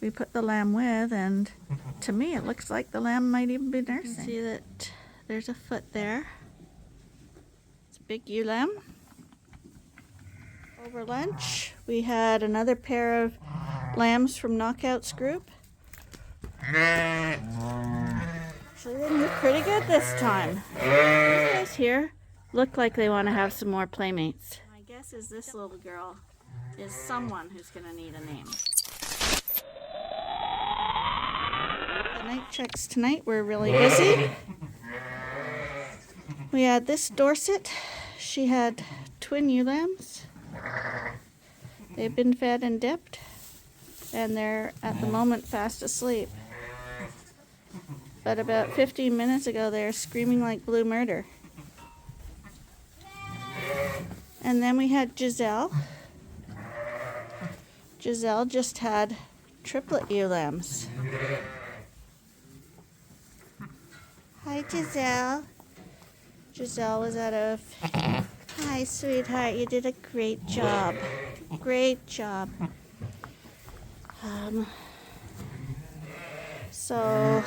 we put the lamb with, and to me it looks like the lamb might even be nursing. You can see that there's a foot there. It's a big ewe lamb. Over lunch, we had another pair of lambs from Knockout's group. Actually, they look pretty good this time. These guys here look like they want to have some more playmates. My guess is this little girl is someone who's going to need a name. The night checks tonight were really busy. We had this Dorset. She had twin ewe lambs. They've been fed and dipped, and they're at the moment fast asleep. But about 15 minutes ago, they were screaming like blue murder. And then we had Giselle. Giselle just had triplet ewe lambs. Hi, Giselle. Giselle was out of... Hi, sweetheart. You did a great job. Great job. So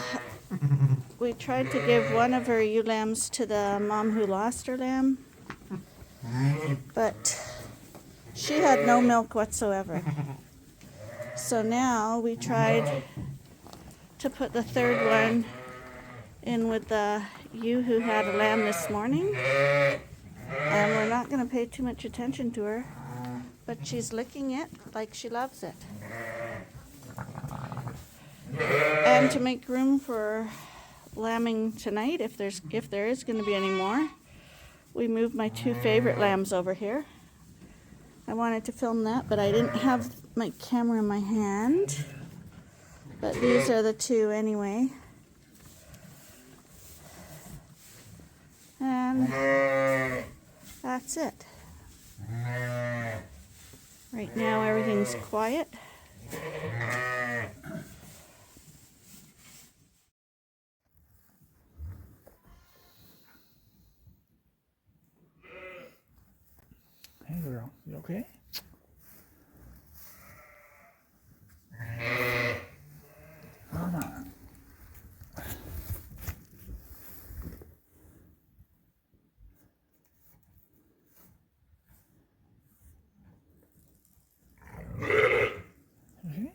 we tried to give one of her ewe lambs to the mom who lost her lamb, but she had no milk whatsoever. So now we tried to put the third one in with the ewe who had a lamb this morning, and we're not going to pay too much attention to her, but she's licking it like she loves it. And to make room for lambing tonight, if there is going to be any more, we moved my two favorite lambs over here. I wanted to film that, but I didn't have my camera in my hand. But these are the two anyway. And that's it. Right now everything's quiet. Hey girl, you okay? Come on. Okay.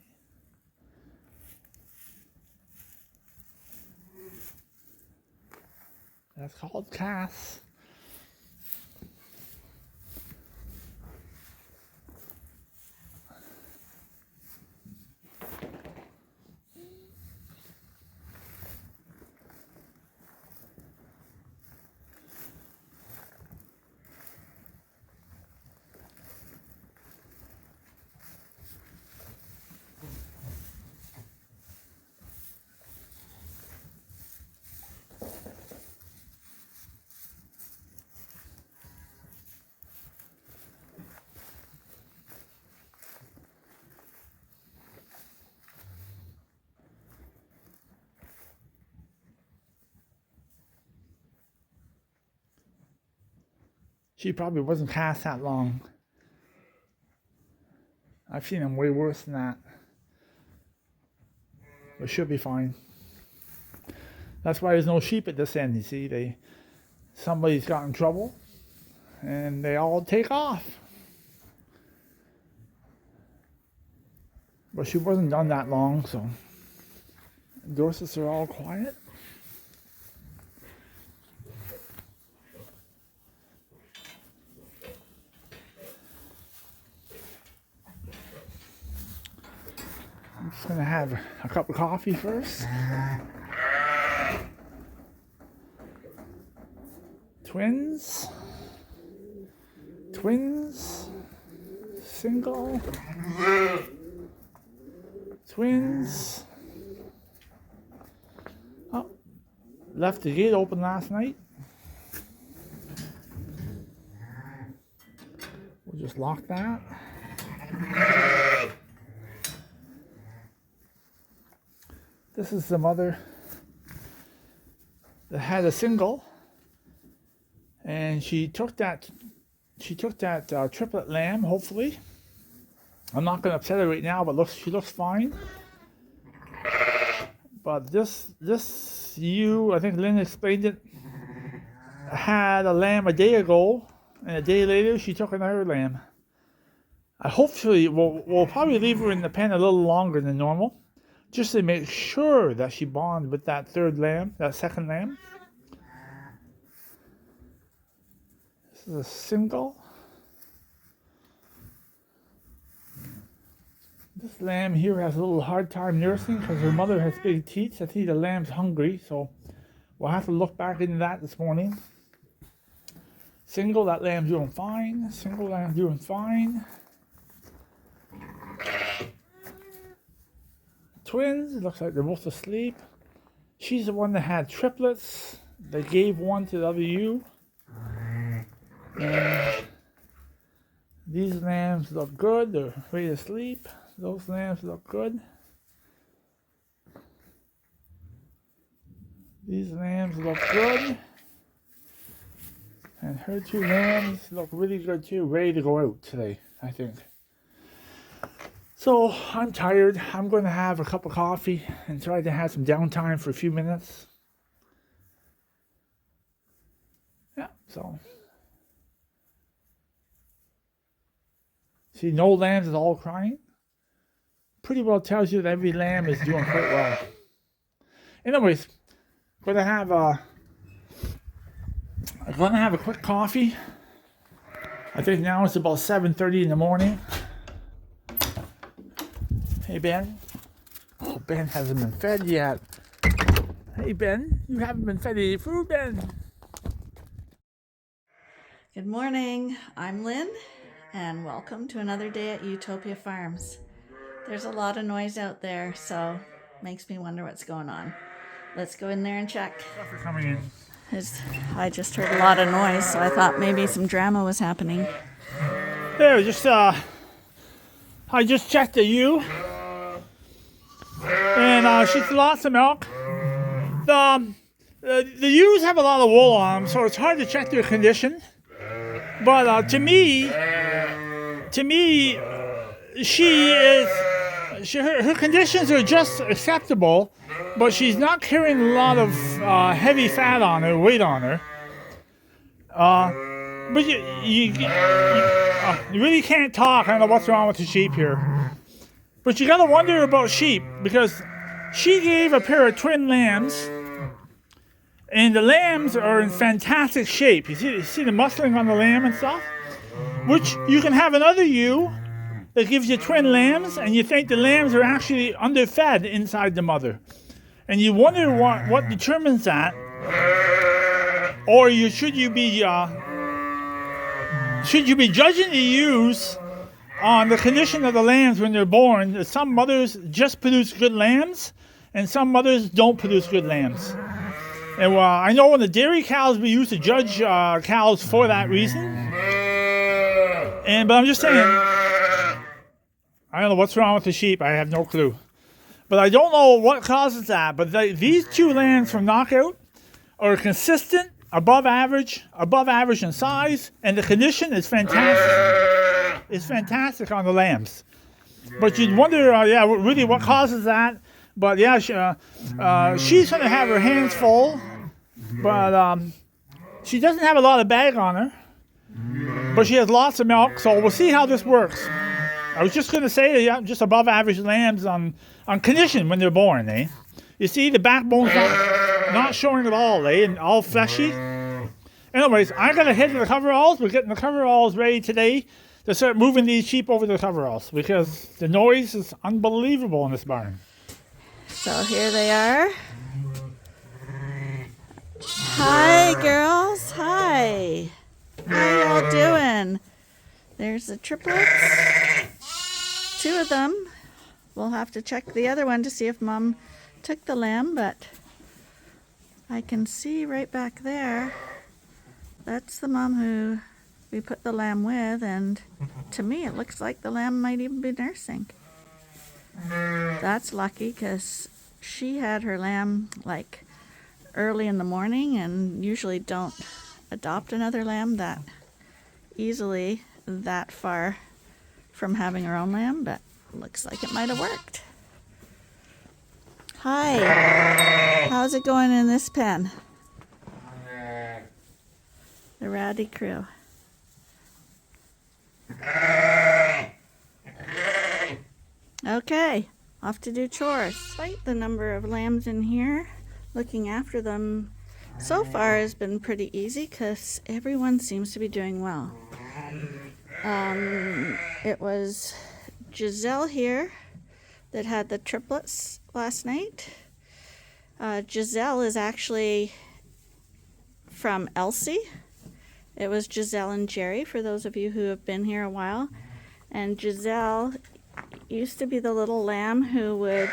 That's called Cass. She probably wasn't cast that long. I've seen them way worse than that. But she'll be fine. That's why there's no sheep at this end, you see. Somebody's got in trouble and they all take off. But she wasn't done that long, so Dorsets are all quiet. I'm just gonna have a cup of coffee first. Twins, single, twins. Oh, left the gate open last night. We'll just lock that. This is the mother that had a single, and she took that triplet lamb. Hopefully, I'm not going to upset her right now, but she looks fine. But this ewe, I think Lynn explained it, had a lamb a day ago, and a day later she took another lamb. Hopefully, we'll probably leave her in the pen a little longer than normal, just to make sure that she bonds with that third lamb, that second lamb. This is a single. This lamb here has a little hard time nursing because her mother has big teeth. I think the lamb's hungry, so we'll have to look back into that this morning. Single, that lamb's doing fine. Single lamb's doing fine. Twins, it looks like they're both asleep. She's the one that had triplets. They gave one to the other ewe. And these lambs look good. They're ready to sleep. Those lambs look good. These lambs look good. And her two lambs look really good too. Ready to go out today, I think. So I'm tired. I'm going to have a cup of coffee and try to have some downtime for a few minutes. Yeah, so. See, no lambs is all crying. Pretty well tells you that every lamb is doing quite well. Anyways, I'm gonna have a quick coffee. I think now it's about 7:30 in the morning. Hey Ben. Oh, Ben hasn't been fed yet. Hey Ben, you haven't been fed any food, Ben. Good morning. I'm Lynn, and welcome to another day at Ewetopia Farms. There's a lot of noise out there, so makes me wonder what's going on. Let's go in there and check. Thanks for coming in. I just heard a lot of noise, so I thought maybe some drama was happening. There, I just checked the ewe, and she's lots of milk. The ewes have a lot of wool on them, so it's hard to check their condition. But to me, her conditions are just acceptable, but she's not carrying a lot of heavy fat on her, weight on her. But you really can't talk. I don't know what's wrong with the sheep here. But you gotta wonder about sheep, because she gave a pair of twin lambs, and the lambs are in fantastic shape. You see the muscling on the lamb and stuff? Which you can have another ewe that gives you twin lambs, and you think the lambs are actually underfed inside the mother. And you wonder what determines that. Or should you be judging the ewes on the condition of the lambs when they're born? Some mothers just produce good lambs, and some mothers don't produce good lambs. And I know when the dairy cows, we used to judge cows for that reason. But I'm just saying, I don't know what's wrong with the sheep. I have no clue. But I don't know what causes that. But these two lambs from Knockout are consistent, above average in size, and the condition is fantastic. It's fantastic on the lambs. But you'd wonder, really what causes that. But yeah, she's going to have her hands full. But she doesn't have a lot of bag on her. But she has lots of milk, so we'll see how this works. I was just going to say, just above average lambs on condition when they're born, eh? You see, the backbone's not showing at all, eh? And all fleshy. Anyways, I'm going to head to the coveralls. We're getting the coveralls ready today to start moving these sheep over to the coveralls, because the noise is unbelievable in this barn. So here they are. Hi, girls. Hi. How y'all doing? There's the triplets. Two of them. We'll have to check the other one to see if Mom took the lamb, but I can see right back there. That's the mom who we put the lamb with, and to me it looks like the lamb might even be nursing. That's lucky, because she had her lamb like early in the morning, and usually don't adopt another lamb that easily that far from having her own lamb, but looks like it might have worked. Hi. How's it going in this pen? The rowdy crew. Okay, off to do chores. Despite the number of lambs in here, looking after them so far has been pretty easy because everyone seems to be doing well. It was Giselle here that had the triplets last night. Giselle is actually from Elsie. It was Giselle and Jerry, for those of you who have been here a while. And Giselle used to be the little lamb who would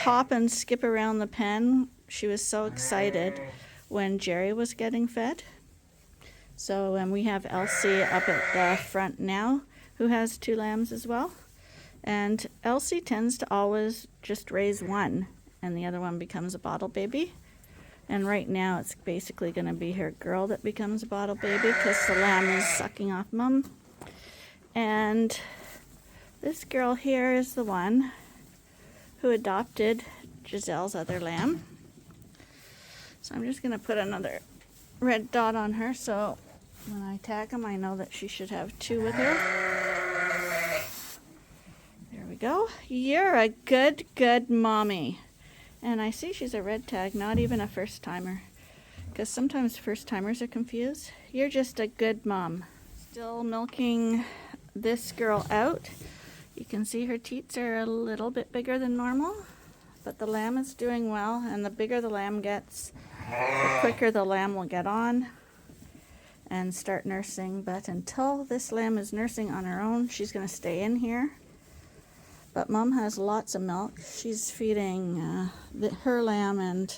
hop and skip around the pen. She was so excited when Jerry was getting fed. So, and we have Elsie up at the front now, who has 2 lambs as well. And Elsie tends to always just raise one, and the other one becomes a bottle baby. And right now it's basically going to be her girl that becomes a bottle baby because the lamb is sucking off mom. And this girl here is the one who adopted Giselle's other lamb. So I'm just going to put another red dot on her so when I tag them I know that she should have 2 with her. There we go. You're a good mommy. And I see she's a red tag, not even a first timer. Because sometimes first timers are confused. You're just a good mom. Still milking this girl out. You can see her teats are a little bit bigger than normal. But the lamb is doing well. And the bigger the lamb gets, the quicker the lamb will get on and start nursing. But until this lamb is nursing on her own, she's going to stay in here. But Mom has lots of milk. She's feeding her lamb and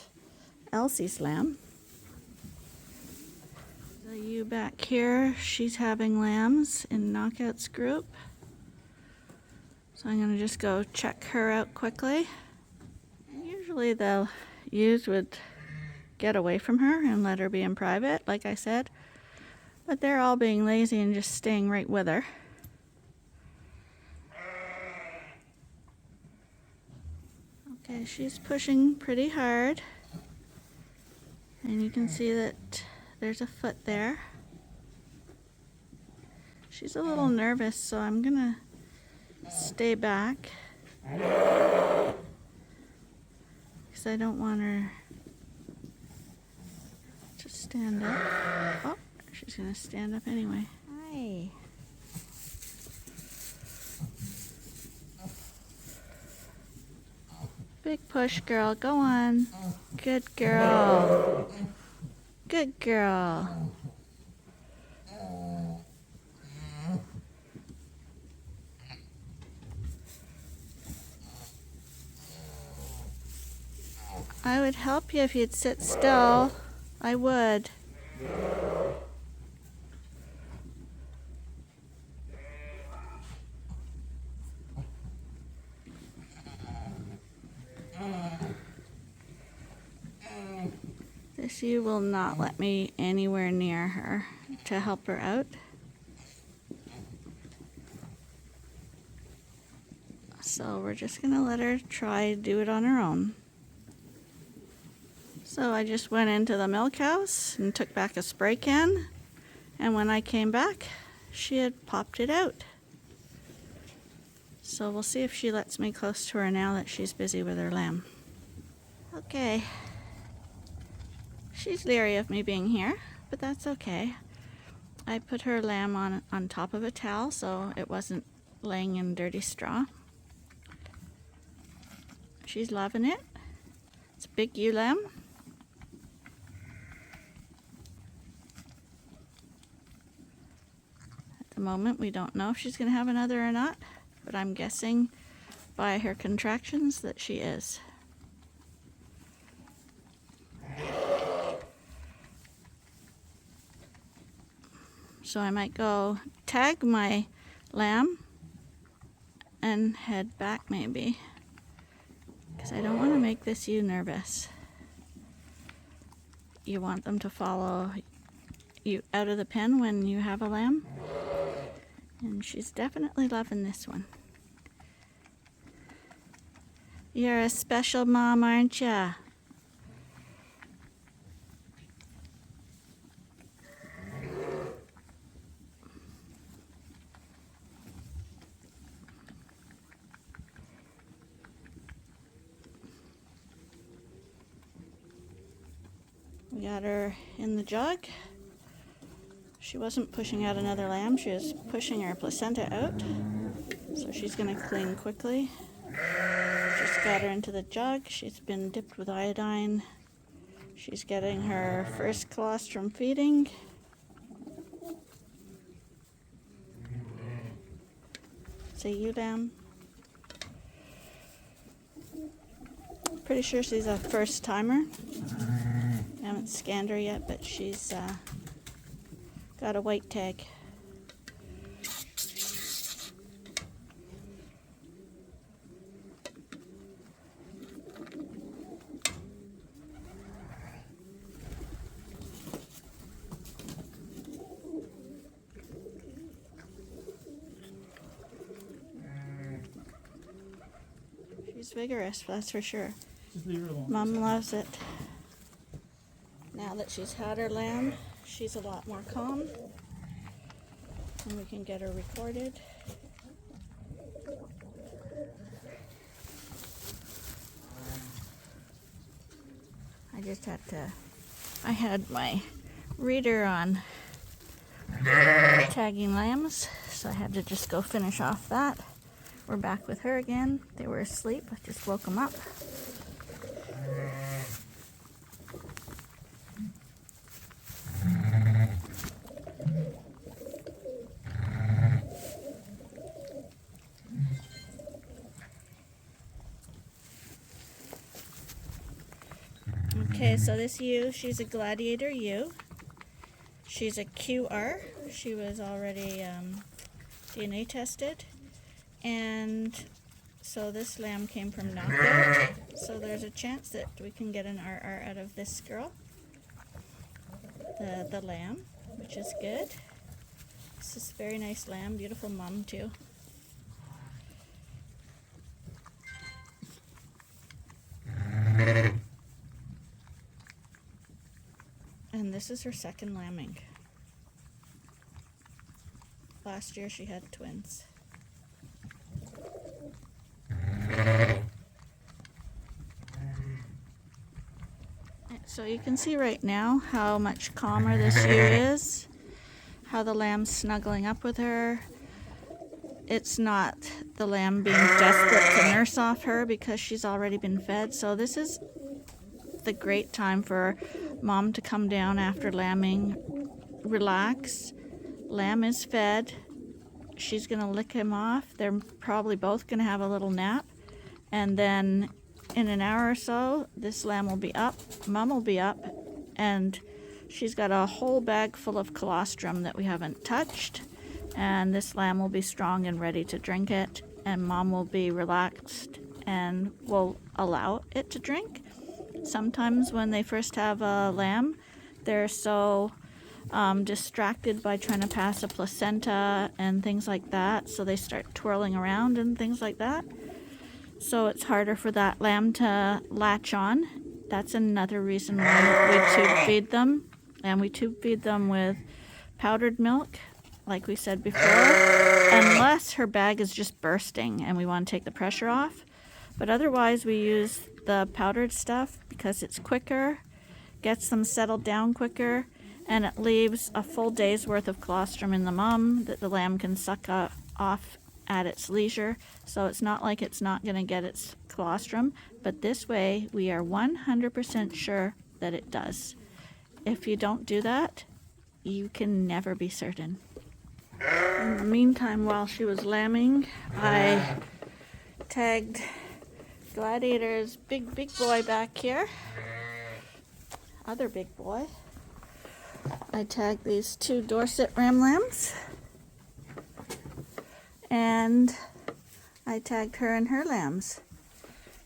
Elsie's lamb. The ewe back here, she's having lambs in Knockout's group. So I'm going to just go check her out quickly. Usually the ewes would get away from her and let her be in private, like I said. But they're all being lazy and just staying right with her. Okay, she's pushing pretty hard. And you can see that there's a foot there. She's a little nervous, so I'm gonna stay back. Because I don't want her to stand up. Oh, she's gonna stand up anyway. Hi. Big push, girl. Go on. Good girl. Good girl. I would help you if you'd sit still. I would. This ewe will not let me anywhere near her to help her out. So we're just gonna let her try to do it on her own. So I just went into the milk house and took back a spray can, and when I came back, she had popped it out. So we'll see if she lets me close to her now that she's busy with her lamb. Okay. She's leery of me being here, but that's okay. I put her lamb on top of a towel so it wasn't laying in dirty straw. She's loving it. It's a big ewe lamb. At the moment, we don't know if she's going to have another or not, but I'm guessing by her contractions that she is. So I might go tag my lamb and head back maybe, because I don't want to make this ewe nervous. You want them to follow you out of the pen when you have a lamb, and she's definitely loving this one. You're a special mom, aren't ya? We got her in the jug. She wasn't pushing out another lamb, she was pushing her placenta out. So she's gonna clean quickly. Just got her into the jug. She's been dipped with iodine. She's getting her first colostrum feeding. It's a ewe lamb. Pretty sure she's a first timer. I haven't scanned her yet, but she's got a white tag. She's vigorous, that's for sure. Just leave her alone. Mom loves it. Now that she's had her lamb, she's a lot more calm. And we can get her recorded. I had my reader on tagging lambs, so I had to just go finish off that. We're back with her again. They were asleep, I just woke them up. Okay, so this ewe, she's a gladiator ewe. She's a QR. She was already DNA tested. And so this lamb came from knockout. So there's a chance that we can get an RR out of this girl. The lamb, which is good. This is a very nice lamb, beautiful mom too. And this is her second lambing. Last year she had twins. So you can see right now how much calmer this ewe is, how the lamb's snuggling up with her. It's not the lamb being desperate to nurse off her because she's already been fed. So this is the great time for mom to come down after lambing, relax. Lamb is fed. She's gonna lick him off. They're probably both gonna have a little nap. And then in an hour or so, this lamb will be up, mom will be up, and she's got a whole bag full of colostrum that we haven't touched. And this lamb will be strong and ready to drink it, and mom will be relaxed and will allow it to drink. Sometimes when they first have a lamb, they're so distracted by trying to pass a placenta and things like that, so they start twirling around and things like that. So it's harder for that lamb to latch on. That's another reason why we tube feed them. And we tube feed them with powdered milk, like we said before, unless her bag is just bursting and we want to take the pressure off. But otherwise we use the powdered stuff because it's quicker, gets them settled down quicker, and it leaves a full day's worth of colostrum in the mum that the lamb can suck off at its leisure. So it's not like it's not going to get its colostrum, but this way we are 100% sure that it does. If you don't do that, you can never be certain. In the meantime, while she was lambing, I tagged Gladiator's big boy back here. Other big boy. I tagged these two Dorset ram lambs. And I tagged her and her lambs.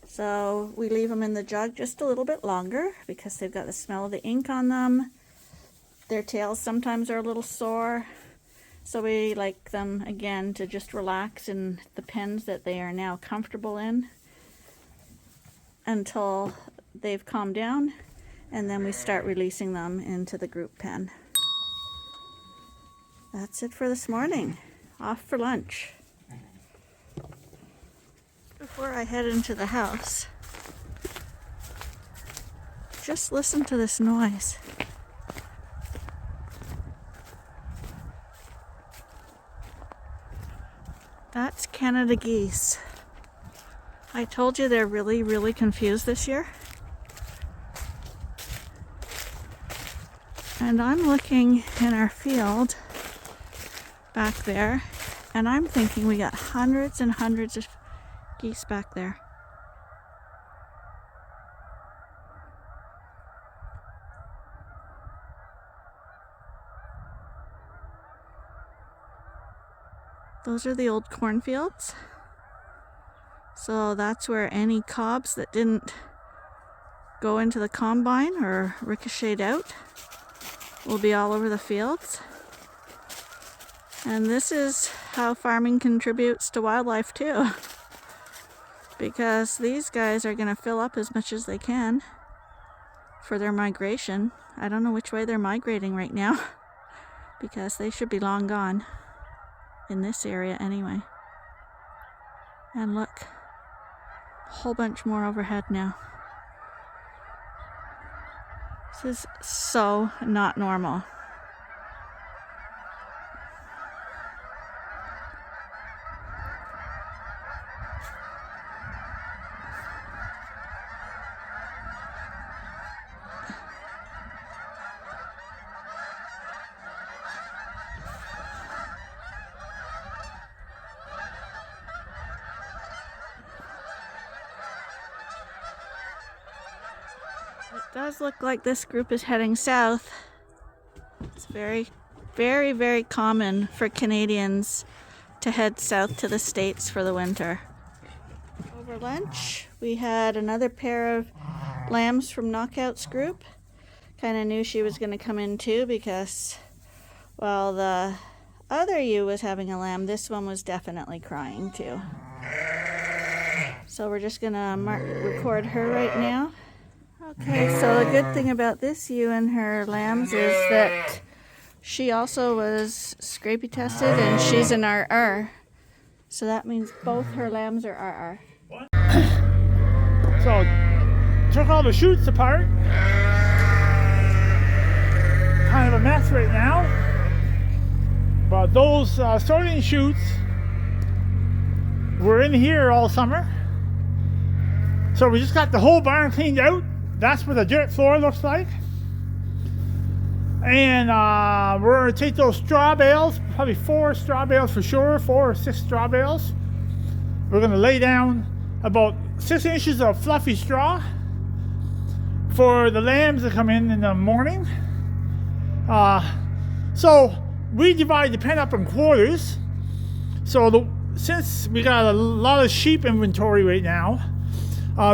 So we leave them in the jug just a little bit longer because they've got the smell of the ink on them. Their tails sometimes are a little sore. So we like them again to just relax in the pens that they are now comfortable in. until they've calmed down, and then we start releasing them into the group pen. That's it for this morning. Off for lunch. Before I head into the house, just listen to this noise. That's Canada geese. I told you they're really, really confused this year. And I'm looking in our field back there, and I'm thinking we got hundreds and hundreds of geese back there. Those are the old cornfields. So that's where any cobs that didn't go into the combine or ricocheted out will be all over the fields. And this is how farming contributes to wildlife too. Because these guys are going to fill up as much as they can for their migration. I don't know which way they're migrating right now, because they should be long gone in this area anyway. And look, a whole bunch more overhead now. This is so not normal. It does look like this group is heading south. It's very, very, very common for Canadians to head south to the States for the winter. Over lunch, we had another pair of lambs from Knockout's group. Kind of knew she was going to come in too because, well, the other ewe was having a lamb. This one was definitely crying too. So we're just going to record her right now. Okay, so the good thing about this ewe and her lambs is that she also was scrapie tested and she's an RR. So that means both her lambs are RR. So, took all the chutes apart. Kind of a mess right now. But those sorting chutes were in here all summer. So we just got the whole barn cleaned out. That's what the dirt floor looks like. And we're going to take those straw bales, probably 4 straw bales for sure, 4 or 6 straw bales. We're going to lay down about 6 inches of fluffy straw for the lambs to come in the morning. So we divide the pen up in quarters. So since we got a lot of sheep inventory right now,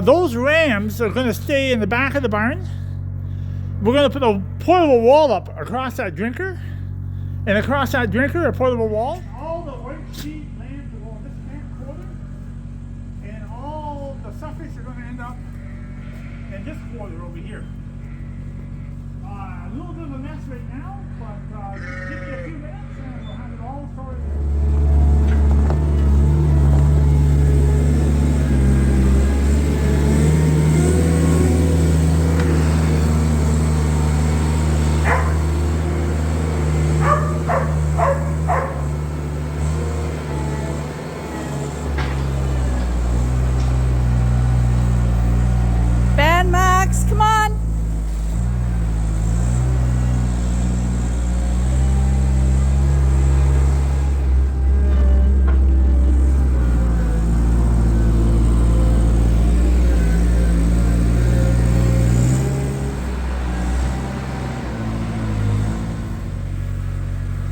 those rams are going to stay in the back of the barn. We're going to put a portable wall up across that drinker, and across that drinker a portable wall. All the white sheep lambs will go in this back quarter, and all the Suffocks are going to end up in this quarter over here. A little bit of a mess right now, but give me a few minutes and we'll have it all sorted. Come on.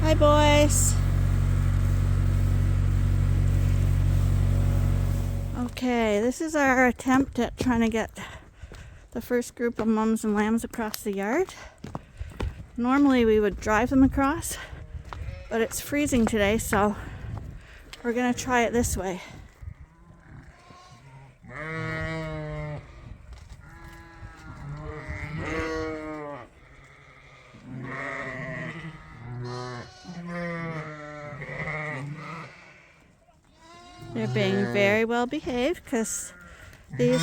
Hi, boys. Okay, this is our attempt at trying to get the first group of mums and lambs across the yard. Normally we would drive them across, but it's freezing today, so we're gonna try it this way. They're being very well behaved because these...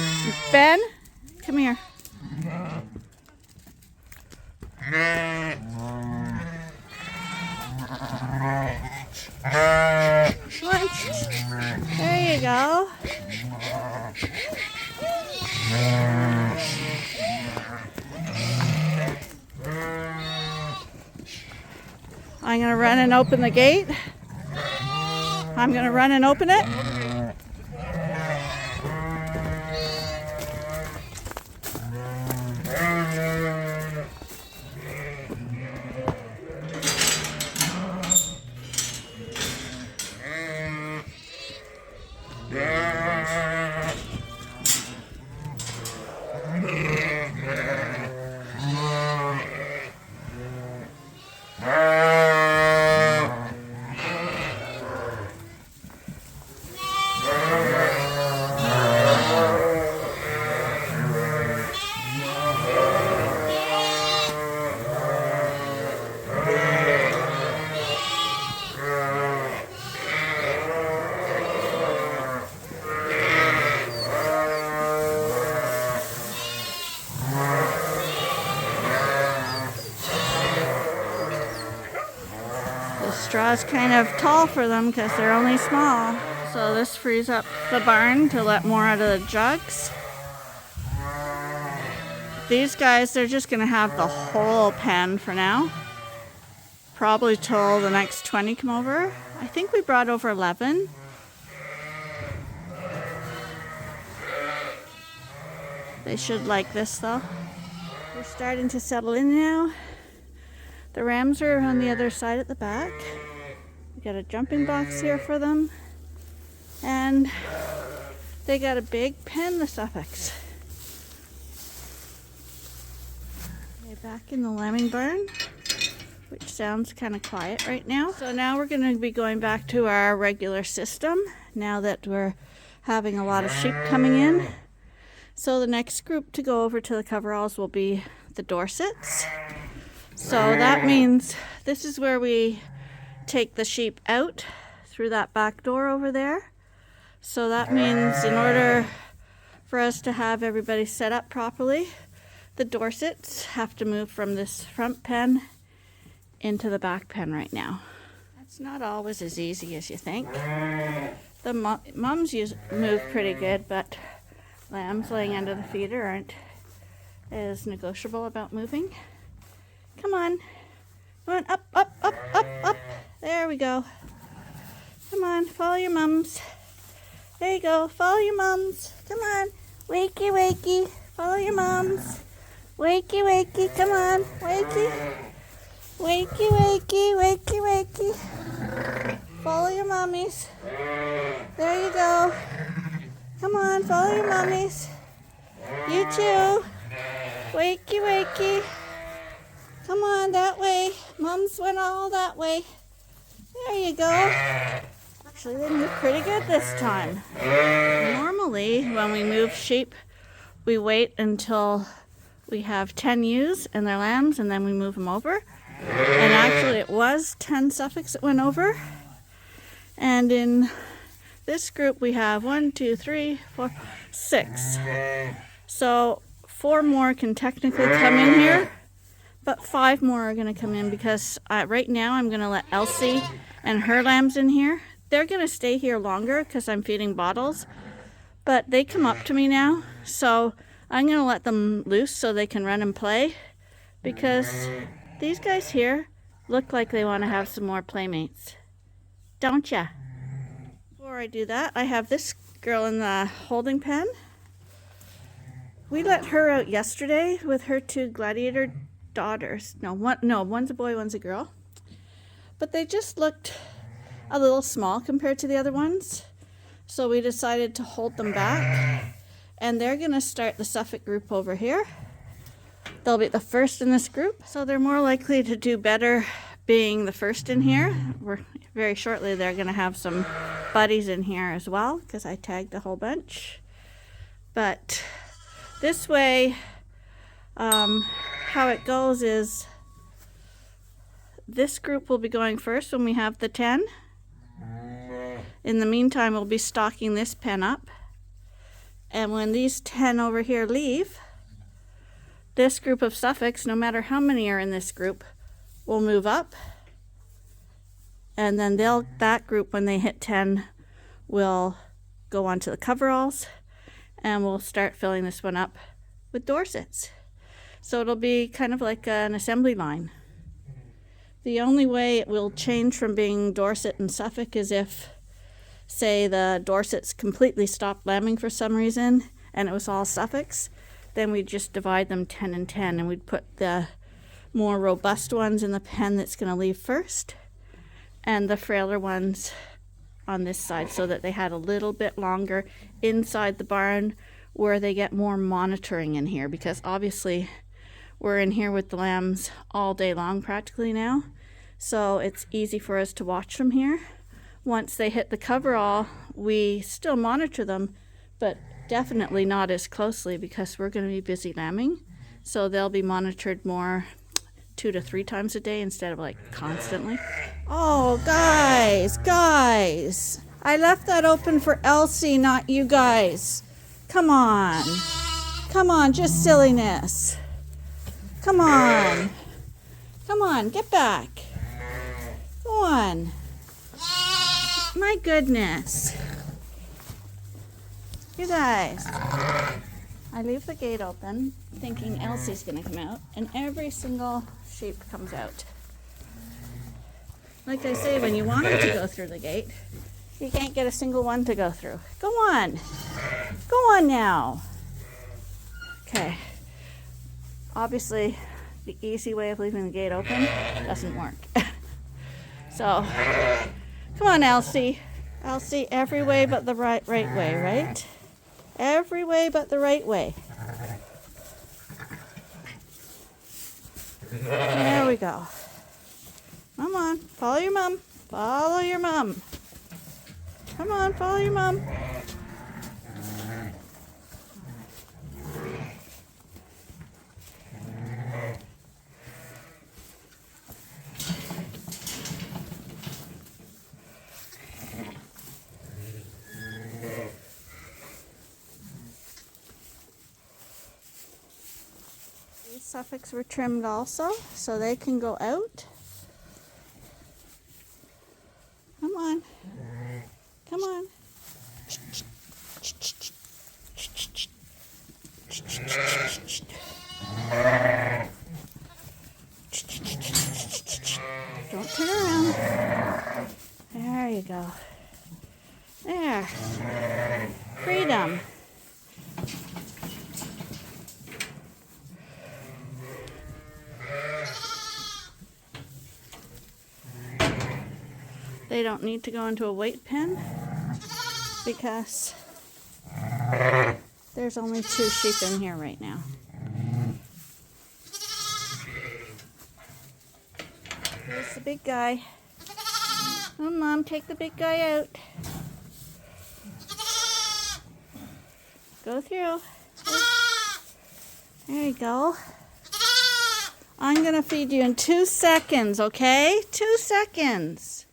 Ben, come here. Lunch. There you go. I'm going to run and open the gate. I'm going to run and open it. Straw's kind of tall for them because they're only small. So this frees up the barn to let more out of the jugs. These guys, they're just going to have the whole pen for now. Probably till the next 20 come over. I think we brought over 11. They should like this though. They're starting to settle in now. The rams are on the other side at the back. We got a jumping box here for them. And they got a big pen, the Suffolks. Okay, back in the lambing barn, which sounds kind of quiet right now. So now we're going to be going back to our regular system now that we're having a lot of sheep coming in. So the next group to go over to the coveralls will be the Dorsets. So that means this is where we take the sheep out through that back door over there. So that means in order for us to have everybody set up properly, the Dorsets have to move from this front pen into the back pen right now. That's not always as easy as you think. The mums move pretty good, but lambs laying under the feeder aren't as negotiable about moving. Come on. Come on, up, up, up, up, up. There we go. Come on, follow your mums. There you go, follow your mums. Come on. Wakey, wakey. Follow your mums. Wakey, wakey. Come on. Wakey. Wakey, wakey, wakey, wakey. Follow your mummies. There you go. Come on, follow your mummies. You too. Wakey, wakey. Come on, that way. Mums went all that way. There you go. Actually, they moved pretty good this time. Normally, when we move sheep, we wait until we have 10 ewes and their lambs, and then we move them over. And actually, it was 10 Suffolks that went over. And in this group, we have 1, 2, 3, 4, 6. So 4 more can technically come in here. But 5 more are going to come in because right now I'm going to let Elsie and her lambs in here. They're going to stay here longer because I'm feeding bottles. But they come up to me now. So I'm going to let them loose so they can run and play. Because these guys here look like they want to have some more playmates. Don't ya? Before I do that, I have this girl in the holding pen. We let her out yesterday with her 2 gladiator daughters. One's a boy, one's a girl. But they just looked a little small compared to the other ones. So we decided to hold them back. And they're going to start the Suffolk group over here. They'll be the first in this group. So they're more likely to do better being the first in here. Very shortly they're going to have some buddies in here as well because I tagged a whole bunch. But this way, how it goes is this group will be going first when we have the 10. In the meantime, we'll be stocking this pen up. And when these 10 over here leave, this group of Suffolks, no matter how many are in this group, will move up. And then that group, when they hit 10, will go on to the coveralls. And we'll start filling this one up with Dorsets. So it'll be kind of like an assembly line. The only way it will change from being Dorset and Suffolk is if, say, the Dorsets completely stopped lambing for some reason and it was all Suffolks, then we'd just divide them 10 and 10 and we'd put the more robust ones in the pen that's going to leave first and the frailer ones on this side so that they had a little bit longer inside the barn where they get more monitoring in here, because obviously we're in here with the lambs all day long practically now, so it's easy for us to watch them here. Once they hit the coverall, we still monitor them, but definitely not as closely because we're going to be busy lambing, so they'll be monitored more 2 to 3 times a day instead of like constantly. Oh, guys, I left that open for Elsie, not you guys. Come on, just silliness. Come on, get back. Go on. My goodness. You guys. I leave the gate open thinking Elsie's gonna come out, and every single sheep comes out. Like I say, when you want them to go through the gate, you can't get a single one to go through. Go on now. Okay. Obviously, the easy way of leaving the gate open doesn't work. So, come on, Elsie. Elsie, every way but the right way, right? Every way but the right way. There we go. Come on, follow your mom. Follow your mom. Come on, follow your mom. These Suffolks were trimmed also, so they can go out. Come on. Come on. Don't turn around. There you go. There. Freedom. They don't need to go into a weight pen because there's only 2 sheep in here right now. Here's the big guy. Oh, Mom, take the big guy out. Go through. There you go. I'm going to feed you in 2 seconds, okay? 2 seconds.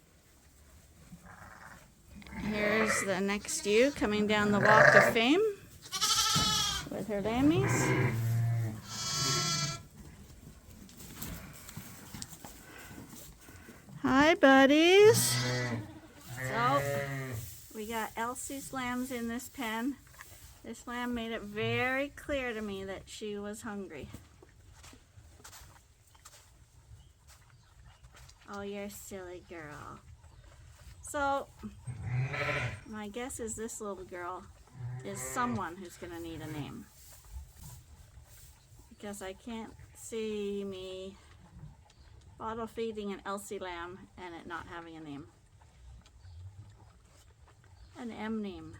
Here's the next ewe coming down the walk of fame with her lammies. Hi, buddies. So, we got Elsie's lambs in this pen. This lamb made it very clear to me that she was hungry. Oh, you're a silly girl. So, my guess is this little girl is someone who's going to need a name. Because I can't see me bottle feeding an Elsie lamb and it not having a name. An M name.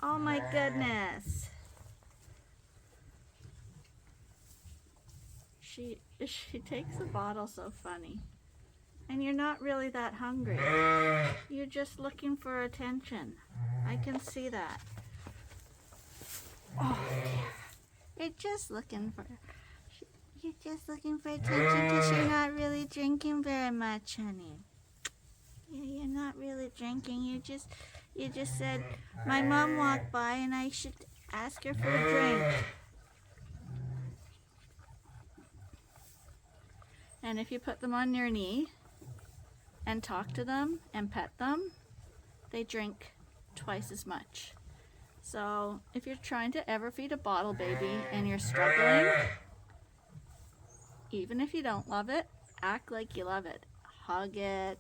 Oh my goodness. She takes the bottle so funny. And you're not really that hungry. You're just looking for attention. I can see that. Oh, yeah. You're just looking for attention because you're not really drinking very much, honey. You're not really drinking. You just said my mom walked by and I should ask her for a drink. And if you put them on your knee and talk to them and pet them, they drink twice as much. So if you're trying to ever feed a bottle baby and you're struggling, even if you don't love it, act like you love it. Hug it,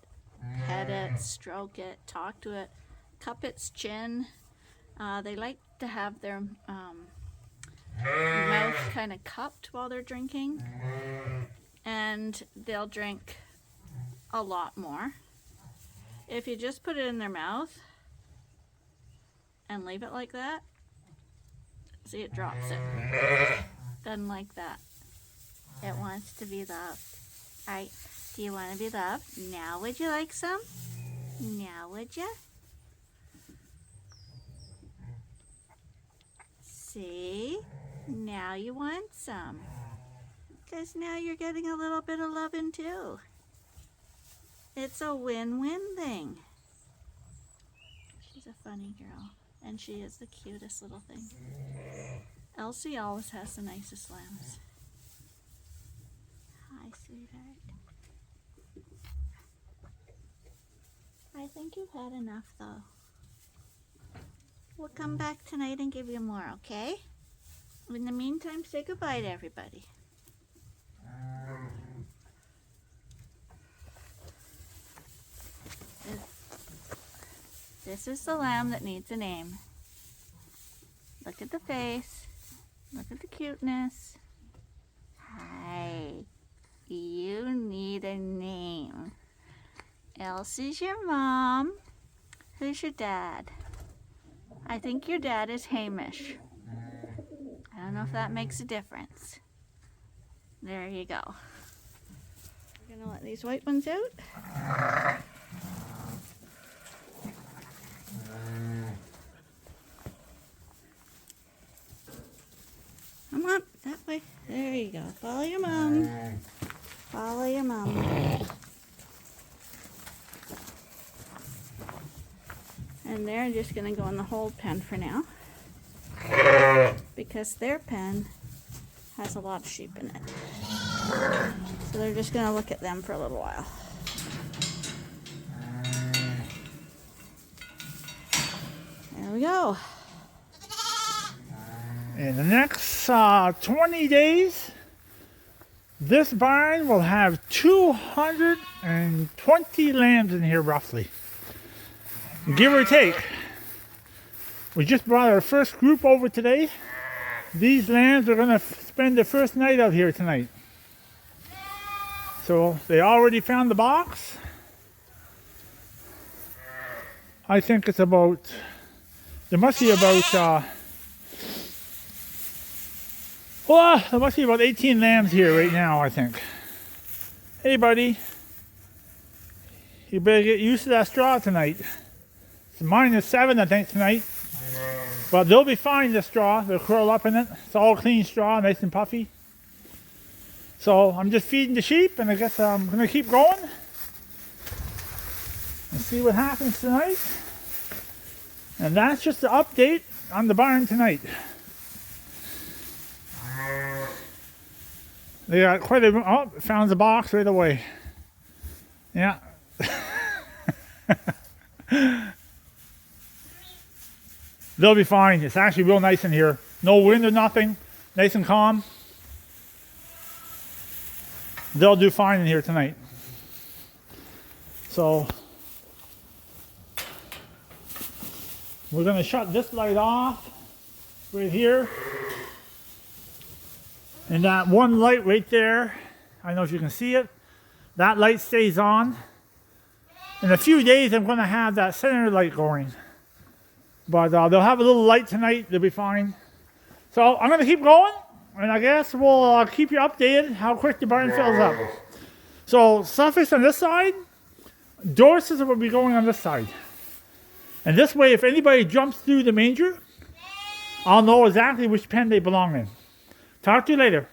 pet it, stroke it, talk to it, cup its chin. They like to have their mouth kind of cupped while they're drinking, and they'll drink a lot more. If you just put it in their mouth and leave it like that, see, it drops it. Doesn't like that. It wants to be loved. Alright, do you want to be loved? Now would you like some? Now would you? See? Now you want some. Because now you're getting a little bit of loving too. It's a win-win thing. She's a funny girl. And she is the cutest little thing. Elsie always has the nicest lambs. Hi, sweetheart. I think you've had enough, though. We'll come back tonight and give you more, okay? In the meantime, say goodbye to everybody. This is the lamb that needs a name. Look at the face. Look at the cuteness. Hi. You need a name. Elsie's your mom. Who's your dad? I think your dad is Hamish. I don't know if that makes a difference. There you go. We're gonna let these white ones out. Come on, that way. There you go. Follow your mom. Follow your mom. And they're just going to go in the hold pen for now, because their pen has a lot of sheep in it. So they're just going to look at them for a little while. There we go. In the next 20 days, this barn will have 220 lambs in here roughly. Give or take. We just brought our first group over today. These lambs are going to spend the first night out here tonight. So they already found the box. I think it's about, there must be about, there must be about 18 lambs here right now, I think. Hey buddy, you better get used to that straw tonight. It's -7, I think, tonight. But they'll be fine, the straw. They'll curl up in it. It's all clean straw, nice and puffy. So I'm just feeding the sheep, and I guess I'm going to keep going and see what happens tonight. And that's just the update on the barn tonight. They got quite a, oh, found the box right away. Yeah. They'll be fine. It's actually real nice in here. No wind or nothing. Nice and calm. They'll do fine in here tonight. So we're going to shut this light off right here. And that one light right there, I don't know if you can see it, that light stays on. In a few days I'm going to have that center light going. But they'll have a little light tonight. They'll be fine. So I'm going to keep going. And I guess we'll keep you updated how quick the barn fills up. So Suffolk's on this side. Dorses will be going on this side. And this way, if anybody jumps through the manger, I'll know exactly which pen they belong in. Talk to you later.